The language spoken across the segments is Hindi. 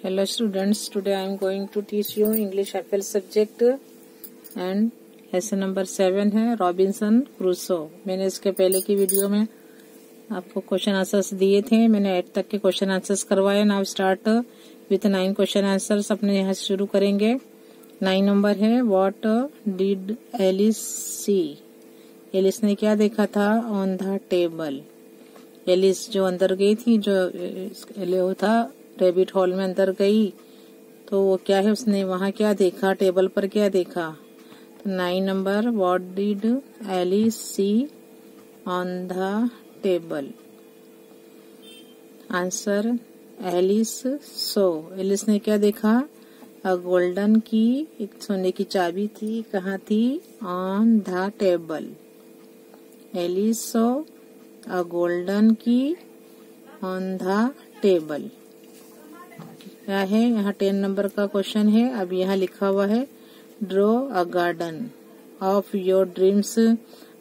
Hello students, today I am going to teach you English FL subject and lesson number 7 है रॉबिन्सन क्रूसो। मैंने इसके पहले की वीडियो में आपको क्वेश्चन आंसर्स दिए थे, मैंने 8 तक के क्वेश्चन आंसर्स करवाए। Now start with 9 question answers. अपने यहाँ से शुरू करेंगे। 9 नंबर है what did Alice see. Alice ने क्या देखा था ऑन द टेबल। एलिस जो अंदर गई थी, जो था रेबिट हॉल में अंदर गई, तो वो क्या है, उसने वहां क्या देखा, टेबल पर क्या देखा। तो 9 number what did Alice see on the table. Answer Alice saw. Alice ने क्या देखा, अ गोल्डन की, एक सोने की चाबी थी, कहाँ थी, on the table. Alice saw a golden key on the table. क्या है, यहाँ 10 नंबर का क्वेश्चन है। अब यहाँ लिखा हुआ है draw a garden of your dreams.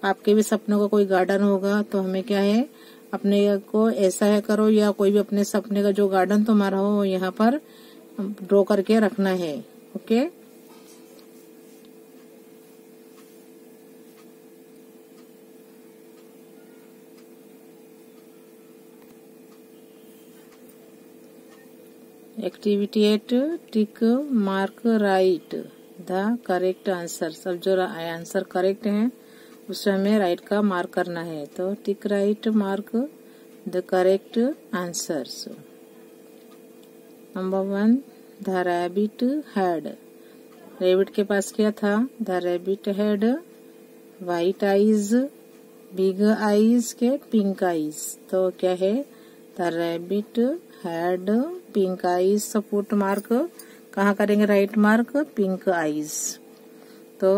आपके भी सपनों का कोई गार्डन होगा, तो हमें क्या है, अपने को ऐसा है करो, या कोई भी अपने सपने का जो गार्डन तुम्हारा हो यहाँ पर ड्रॉ करके रखना है। Okay, activity 8 tick mark right the correct answer. सब जो आंसर करेक्ट है उसमें हमें राइट का मार्क करना है। तो टिक right mark the correct answers. Number 1 the rabbit had. Rabbit के पास क्या था, the rabbit had white eyes, big eyes के पिंक आईज। तो क्या है, the rabbit had pink eyes. Support mark कहाँ करेंगे, राइट मार्क, पिंक आईज। तो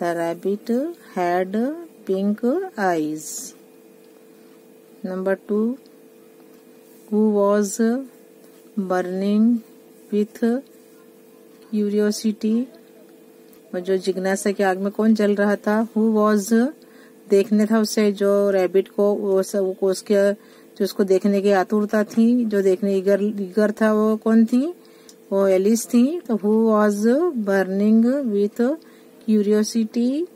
the rabbit had pink eyes. Number 2 who was burning with curiosity. जो जिज्ञासा की आग में कौन जल रहा था, हु वॉज देखने था उसे, जो रैबिट को, वो उसके जो उसको देखने की आतुरता थी, जो देखने ईगर था, वो कौन थी, वो एलिस थी। तो who was burning with curiosity,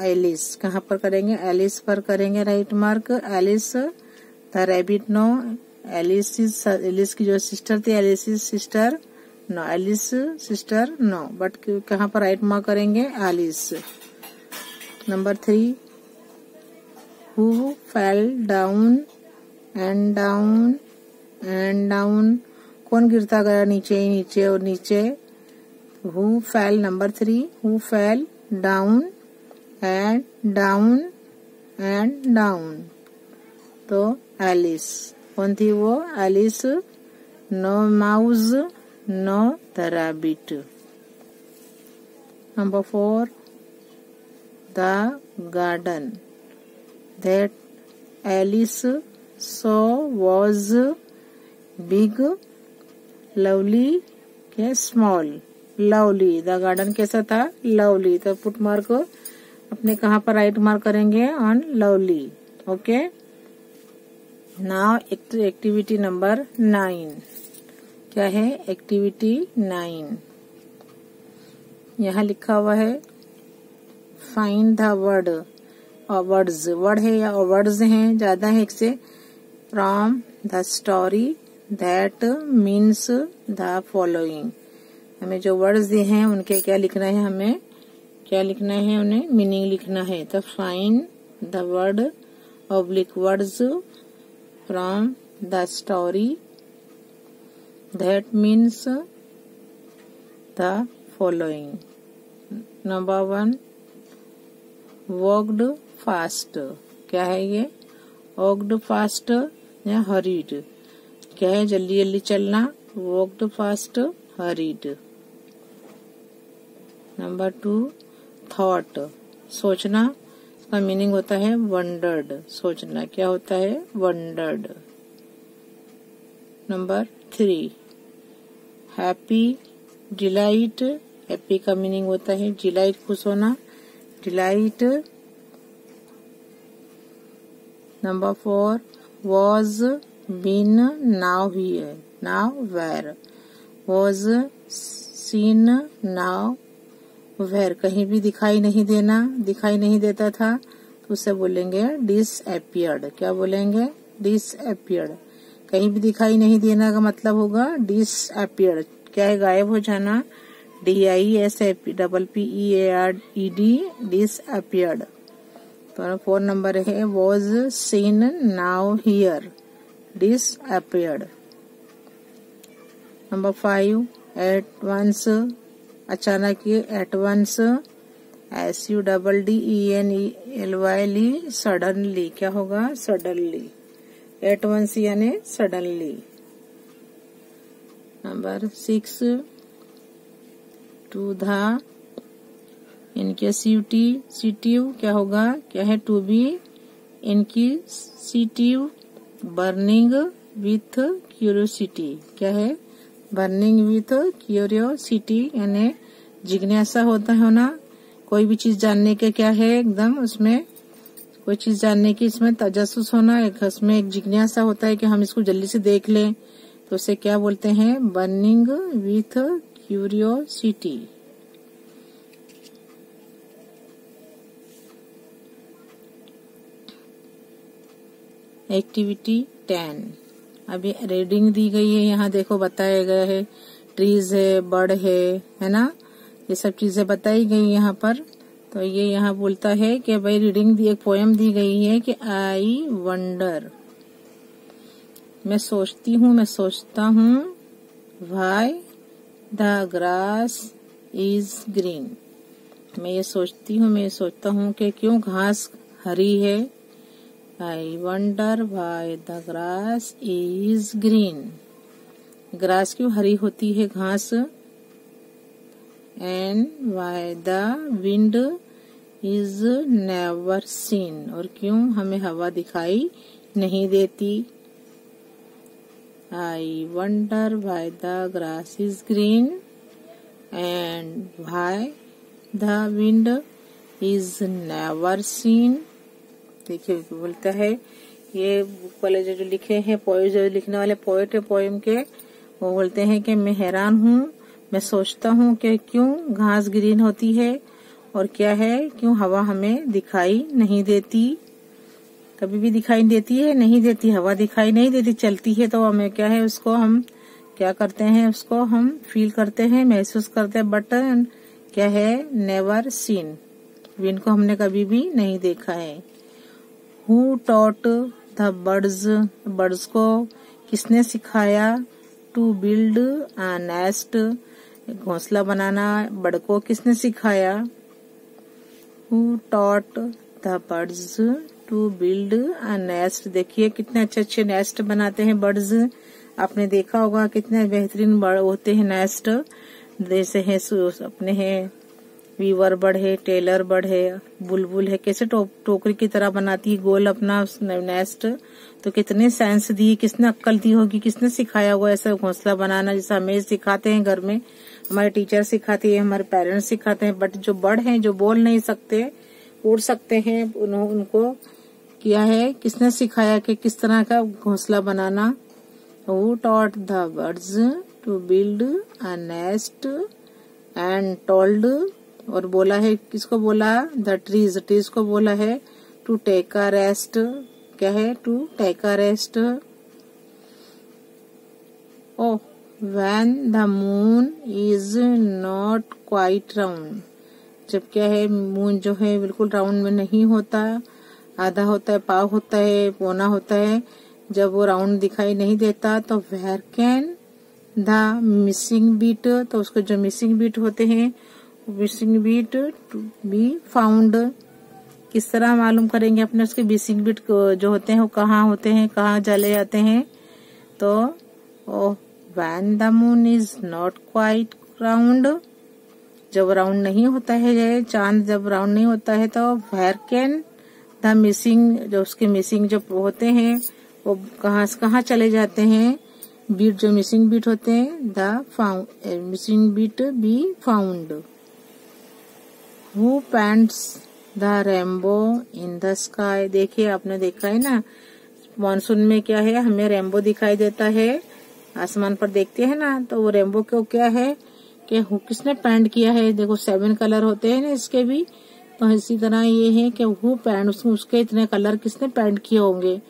Alice. कहाँ पर करेंगे, एलिस पर करेंगे right mark. Alice the rabbit no, Alice की जो सिस्टर थी, Alice sister no, Alice sister no, but कहाँ पर राइट मार्क करेंगे, Alice. Number 3 Who fell down and down and down। कौन गिरता गया नीचे ही नीचे और नीचे। Who fell, number 3 Who fell down and down and down। तो एलिस कौन थी, वो Alice. No mouse no the rabbit. Number 4 the garden that Alice saw was big, lovely के small। lovely, द गार्डन कैसा था, lovely। तो पुट मार्क अपने कहाँ पर राइट मार्क करेंगे, on lovely। Okay, now activity number 9। क्या है, एक्टिविटी 9। यहाँ लिखा हुआ है find the word. Words, word है या वर्ड्स हैं, ज्यादा है एक से। From the story that means the following. हमें जो वर्ड्स दिए हैं उनके क्या लिखना है, हमें क्या लिखना है, उन्हें मीनिंग लिखना है। तो find the word oblique words from the story that means the following. Number 1 walked fast. क्या है ये, वॉक्ड फास्ट या हरीड। क्या है, जल्दी जल्दी चलना, walked fast, hurried. Number 2 thought, सोचना। इसका मीनिंग होता है वंडर्ड, सोचना। क्या होता है, wondered. Number 3 happy, delight. Happy का मीनिंग होता है डिलाइट, खुश होना, delight. Number 4 was been nowhere, nowhere, was seen nowhere, कहीं भी दिखाई नहीं देना, दिखाई नहीं देता था, तो उसे बोलेंगे डिसअपियर्ड। क्या बोलेंगे? डिसअपियर्ड। कहीं भी दिखाई नहीं देना का मतलब होगा डिसअपियर्ड। क्या है? गायब हो जाना। DISAPPEARED, disappeared. तो 4 नंबर है was seen now here, disappeared. Number 5 at once, अचानक, एट वंस, SUDDENLY, सडनली। क्या होगा? सडनली। एट वंस यानी suddenly. Number 6 to the inquisitive, क्या होगा? क्या है? To be inquisitive, burning with curiosity. क्या है? बर्निंग विथ क्यूरियोसिटी यानी जिज्ञासा होता है ना, कोई भी चीज जानने के, क्या है? एकदम उसमें कोई चीज जानने की इसमें तजस्सुस होना, एक उसमें एक जिज्ञासा होता है कि हम इसको जल्दी से देख लें, तो उसे क्या बोलते हैं? Burning with curiosity. एक्टिविटी 10, अभी रीडिंग दी गई है, यहाँ देखो बताया गया है, ट्रीज है, बर्ड है ना, ये सब चीजें बताई गई यहाँ पर। तो ये यहाँ बोलता है कि भाई रीडिंग दी, एक पोएम दी गई है कि आई वंडर, मैं सोचती हूँ, मैं सोचता हूँ, why the grass is green, मैं ये सोचती हूँ, मैं ये सोचता हूँ कि क्यों घास हरी है। I wonder why the grass is green, grass क्यों हरी होती है, घास। And why the wind is never seen, और क्यों हमें हवा दिखाई नहीं देती। I wonder why the grass is green and why the wind is never seen. देखिए बोलता है, ये बुक वाले जो लिखे हैं, पोएट जो लिखने वाले पोएट है पोएम के, वो बोलते हैं कि मैं हैरान हूँ, मैं सोचता हूँ कि क्यों घास ग्रीन होती है, और क्या है, क्यों हवा हमें दिखाई नहीं देती। कभी भी दिखाई देती है? नहीं देती, हवा दिखाई नहीं देती, चलती है तो हमें क्या है, उसको हम क्या करते हैं, उसको हम फील करते हैं, महसूस करते हैं, बट क्या है, नेवर सीन, विंड को हमने कभी भी नहीं देखा है। Who taught the birds, birds को किसने सिखाया, टू बिल्ड अ नेस्ट, घोंसला बनाना बर्ड को किसने सिखाया। Who taught the birds to build a nest, देखिए कितने अच्छे अच्छे नेस्ट बनाते हैं बर्ड्स, आपने देखा होगा कितने बेहतरीन बर्ड होते हैं नेस्ट। जैसे है अपने हैं वीवर बर्ड है, टेलर बर्ड है, बुलबुल है, कैसे टोकरी की तरह बनाती है गोल अपना नेस्ट। तो कितने साइंस दी, किसने अक्ल दी होगी, किसने सिखाया होगा ऐसा घोंसला बनाना, जैसे हमें सिखाते हैं घर में, हमारे टीचर सिखाती है, हमारे पेरेंट्स सिखाते हैं। बट जो बर्ड हैं, जो बोल नहीं सकते, उड़ सकते हैं, उनको किया है, किसने सिखाया कि किस तरह का घोंसला बनाना। Who taught the birds to build a nest and told, और बोला है, किसको बोला, द ट्रीज, ट्रीज को बोला है टू टेक अ रेस्ट, क्या है, to take a rest. Oh when the moon is not quite round, जब क्या है, मून जो है बिल्कुल राउंड में नहीं होता, आधा होता है, पाव होता है, पौना होता है, जब वो राउंड दिखाई नहीं देता, तो where can the missing beat, तो उसको जो मिसिंग बीट होते हैं, missing beat to be found, किस तरह मालूम करेंगे अपने उसके मिसिंग बीट जो होते हैं वो कहाँ होते हैं, कहाँ चले जाते हैं। तो when the moon is not quite round, जब राउंड नहीं होता है, चांद जब राउंड नहीं होता है, तो वेयर कैन द मिसिंग, जो उसके मिसिंग जो होते हैं वो कहाँ चले जाते हैं, बीट जो मिसिंग बीट होते हैं, the missing beat be found. Who paints the rainbow in the sky, देखिए आपने देखा है ना, मानसून में क्या है, हमें रेनबो दिखाई देता है। आसमान पर देखते हैं ना, तो वो रेनबो को क्या है कि किसने पेंट किया है। देखो 7 कलर होते हैं ना इसके भी, तो इसी तरह ये है कि हु पेंट, उसके इतने कलर किसने पेंट किए होंगे।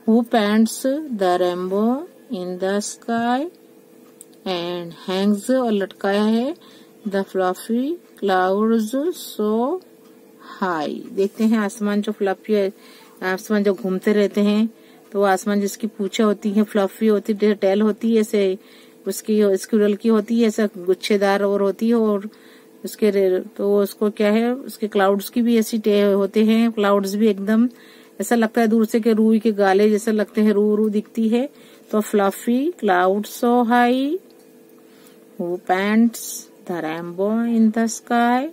Who paints the rainbow in the sky and Hanks, और लटकाया है, the fluffy clouds so high. देखते हैं आसमान जो फ्लफी है, आसमान जो घूमते रहते हैं, तो आसमान जिसकी पूछे होती है, फ्लफी होती है, टेल होती है, ऐसे उसकी स्क्विरल की होती है, ऐसा गुच्छेदार और होती है, और उसके तो उसको क्या है, उसके क्लाउड्स की भी ऐसी होते हैं। क्लाउड्स भी एकदम ऐसा लगता है दूर से कि रूई के गाले जैसे लगते हैं, रू रू दिखती है। तो fluffy cloud so high, who paints the rainbow in the sky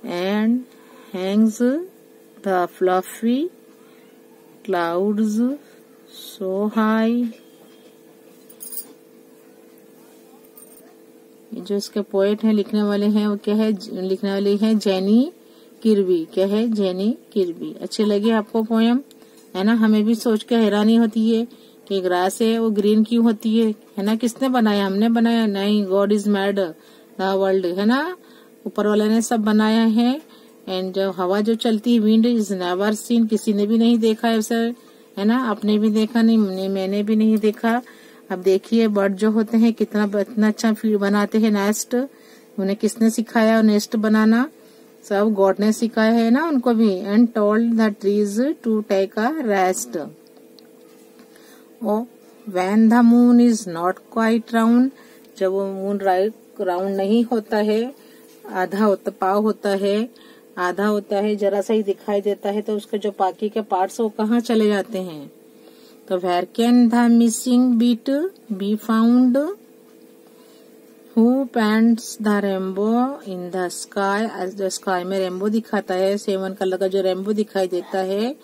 and Hanks the fluffy clouds so high. जो इसके पोएट हैं, लिखने वाले हैं, वो क्या है, लिखने वाले हैं जेनी किर्बी। क्या है, जेनी किर्बी। अच्छे लगे आपको पोयम, है ना। हमें भी सोच के हैरानी होती है कि ग्रास है वो ग्रीन क्यों होती है ना। किसने बनाया, हमने बनाया नहीं। God is made the world, है ना, ऊपर वाले ने सब बनाया है। एंड जो हवा जो चलती है, विंड इज नेवर सीन, किसी ने भी नहीं देखा है उसे, है ना। आपने भी देखा नहीं, मैंने भी नहीं देखा। अब देखिए बर्ड जो होते हैं कितना अच्छा फीड बनाते हैं, नेस्ट। उन्हें किसने सिखाया नेस्ट बनाना, सब गॉड ने सिखाया है ना उनको भी। And told the trees to take a rest. Oh when the moon is not quite round, जब वो मून राउंड नहीं होता है, आधा होता, पाव होता है, आधा होता है, जरा सा ही दिखाई देता है, तो उसके जो बाकी के पार्ट्स वो कहाँ चले जाते हैं। तो where can the missing beat be found, who paints the rainbow in the sky, जो स्काई में रेनबो दिखाता है, 7 कलर का जो रेनबो दिखाई देता है।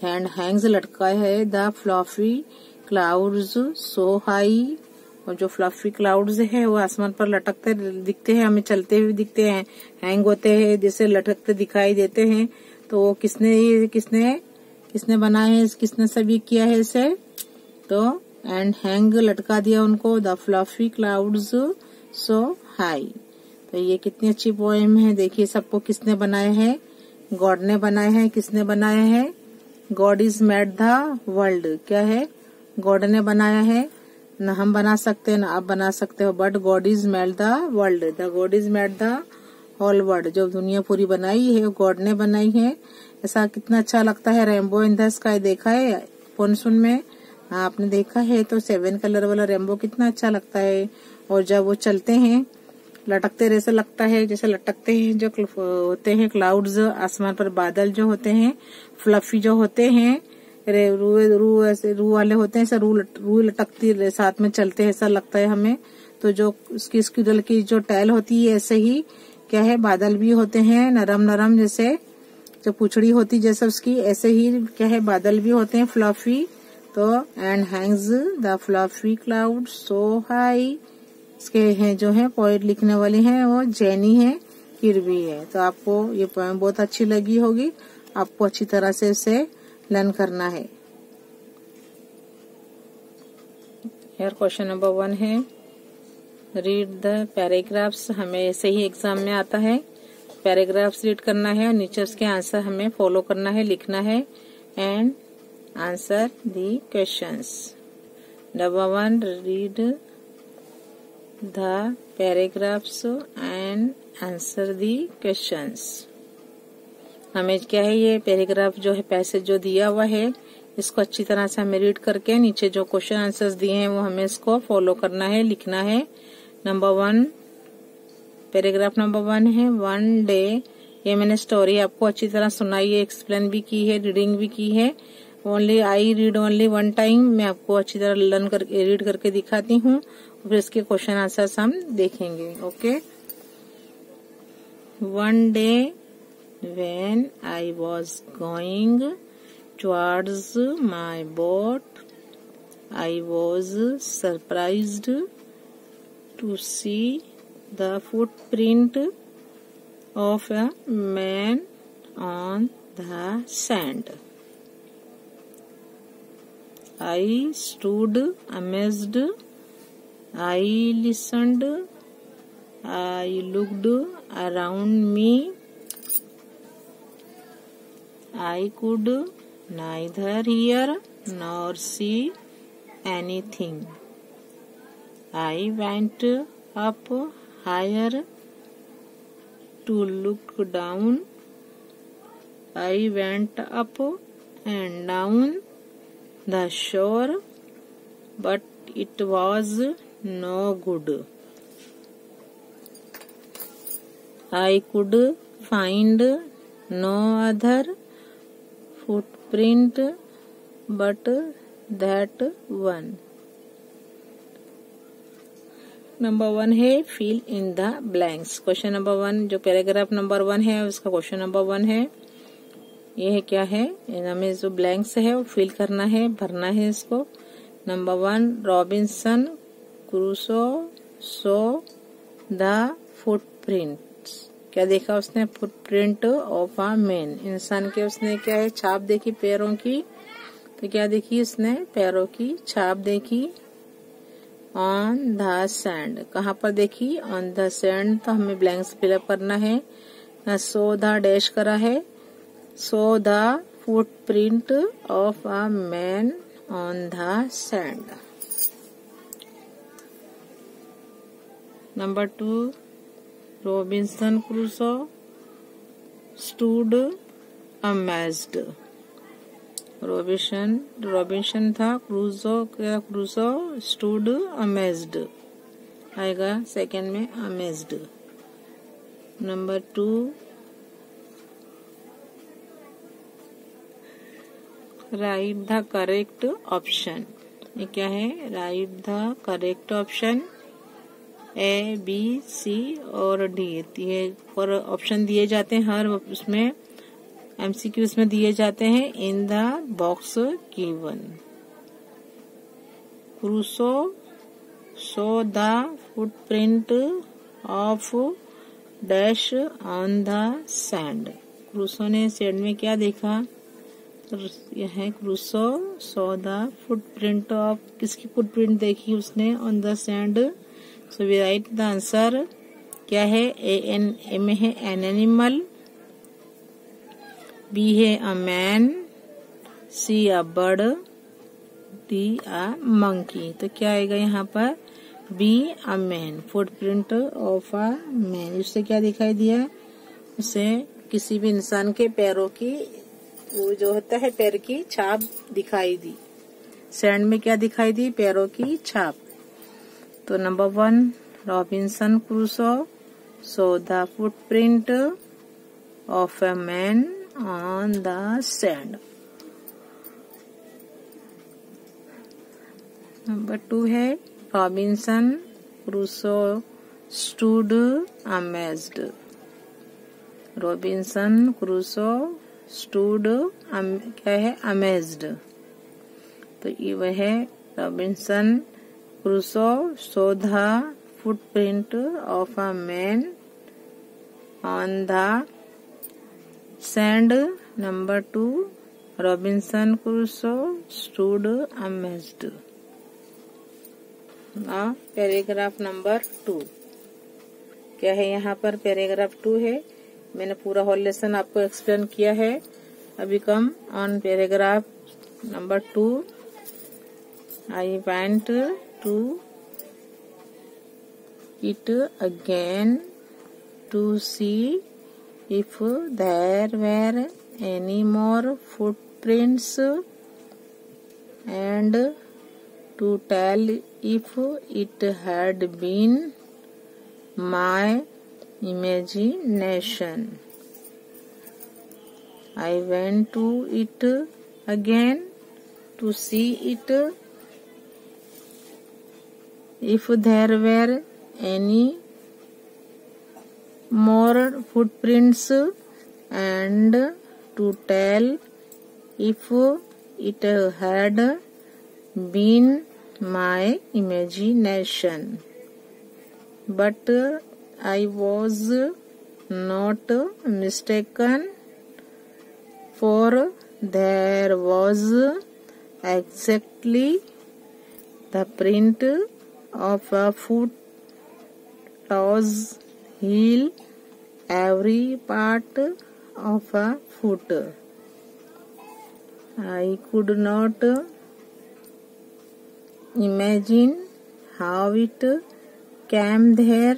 एंड हैंग्स, लटका है, the fluffy clouds so high, और जो फ्लफी क्लाउड्स है वो आसमान पर लटकते दिखते हैं, हमें चलते हुए दिखते हैं, हैंग होते हैं, जैसे लटकते दिखाई देते हैं। तो वो किसने बनाए हैं, किसने सभी किया है इसे, तो एंड हैंग, लटका दिया उनको, the fluffy clouds so high. तो ये कितनी अच्छी पोएम है। देखिए सबको किसने बनाया है, गॉड ने बनाया है। किसने बनाया है, God is made the world, क्या है, गॉड ने बनाया है। न हम बना सकते हैं न आप बना सकते हो, but God is made the world, the God is made the whole world. जो दुनिया पूरी बनाई है वो गॉड ने बनाई है। ऐसा कितना अच्छा लगता है। रेनबो इन द स्काई देखा है मानसून में, हाँ आपने देखा है। तो 7 कलर वाला रेनबो कितना अच्छा लगता है। और जब वो चलते हैं, लटकते जैसे लगता है, जैसे लटकते हैं जो होते हैं क्लाउड्स, आसमान पर बादल जो होते हैं, फ्लफी जो होते हैं, रू ऐसे रू वाले होते हैं, ऐसे रू लटकती साथ में चलते हैं, ऐसा लगता है हमें। तो जो उसकी स्क्विरल की जो टैल होती है, ऐसे ही क्या है, बादल भी होते हैं नरम नरम, जैसे जो पूछड़ी होती जैसे उसकी, ऐसे ही क्या है, बादल भी होते हैं फ्लफी। तो and Hanks the fluffy cloud so high, इसके हैं जो है पोएट लिखने वाले हैं वो जेनी है किर्बी है। तो आपको ये पोएम बहुत अच्छी लगी होगी, आपको अच्छी तरह से इसे लर्न करना है। यार क्वेश्चन नंबर 1 है, रीड द पैराग्राफ्स। हमें ऐसे ही एग्जाम में आता है, पैराग्राफ्स रीड करना है और नीचे उसके आंसर हमें फॉलो करना है, लिखना है and answer the questions. Number 1, read the paragraphs and answer the questions. हमें क्या है, ये पैराग्राफ जो है, पैसेज जो दिया हुआ है, इसको अच्छी तरह से हमें रीड करके नीचे जो क्वेश्चन आंसर्स दिए हैं वो हमें इसको फॉलो करना है, लिखना है। नंबर 1, पैराग्राफ नंबर 1 है, 1 डे। ये मैंने स्टोरी आपको अच्छी तरह सुनाई है, एक्सप्लेन भी की है, रीडिंग भी की है। Only I read only 1 time, मैं आपको अच्छी तरह लर्न करके रीड करके दिखाती हूँ, फिर इसके क्वेश्चन आंसर्स हम देखेंगे। Okay. 1 day when I was going towards my boat, I was surprised to see the footprint of a man on the sand. I stood amazed. I listened. I looked around me. I could neither hear nor see anything. I went up higher to look down. I went up and down the shore, but it was no good. I could find no other footprint but that one. Number 1 है fill in the blanks. Question number 1 जो पैराग्राफ नंबर 1 है उसका क्वेश्चन नंबर 1 है। ये है क्या है, हमें जो ब्लैंक्स है वो फिल करना है, भरना है इसको। Number 1 Robinson Crusoe saw the footprint. क्या देखा उसने? Footprint of a man. इंसान के उसने क्या है, छाप देखी पैरों की। तो क्या देखी उसने? पैरों की छाप देखी। ऑन द सैंड, कहाँ पर देखी? On the sand. तो हमें ब्लैंक्स फिलअप करना है। सो द डैश करा है। So the footprint of a man on the sand. Number 2 Robinson Crusoe stood amazed. Robinson था, क्रूसो स्टूड अमेज्ड आएगा सेकंड में, amazed. Number 2 right the correct option. ये क्या है? Right the correct option. A, B, C और डी, ये और ऑप्शन दिए जाते हैं हर उसमें, एमसीक्यूज में दिए जाते हैं। In the box given. Crusoe saw the footprint of dash on the sand. Crusoe ने सैंड में क्या देखा? यह है Crusoe saw the footprint of, किसकी फुटप्रिंट देखी उसने? On the sand. So we write the answer. क्या है? ए में है एन एनिमल, बी है a man, C a bird, D a monkey. तो क्या आएगा यहाँ पर? B a man, footprint of a man. उससे क्या दिखाई दिया? उसे किसी भी इंसान के पैरों की, वो जो होता है पैर की छाप दिखाई दी। सैंड में क्या दिखाई दी? पैरों की छाप। तो number 1 Robinson Crusoe saw the footprint of a man on the sand. Number 2 है Robinson Crusoe stood amazed. Robinson Crusoe stood क्या है? अमेज्ड। तो ये वह है Robinson Crusoe saw the footprint of a man on the sand. Number 2 Robinson Crusoe stood amazed. Paragraph number 2 क्या है? यहाँ पर पैराग्राफ 2 है। मैंने पूरा होल लेसन आपको एक्सप्लेन किया है। अभी come on paragraph number 2। I went to it again to see if there were any more footprints and to tell if it had been my imagination. I went to it again to see it if there were any more footprints and to tell if it had been my imagination. But I was not mistaken, for there was exactly the print of a foot, toes, heel, every part of a foot. I could not imagine how it came there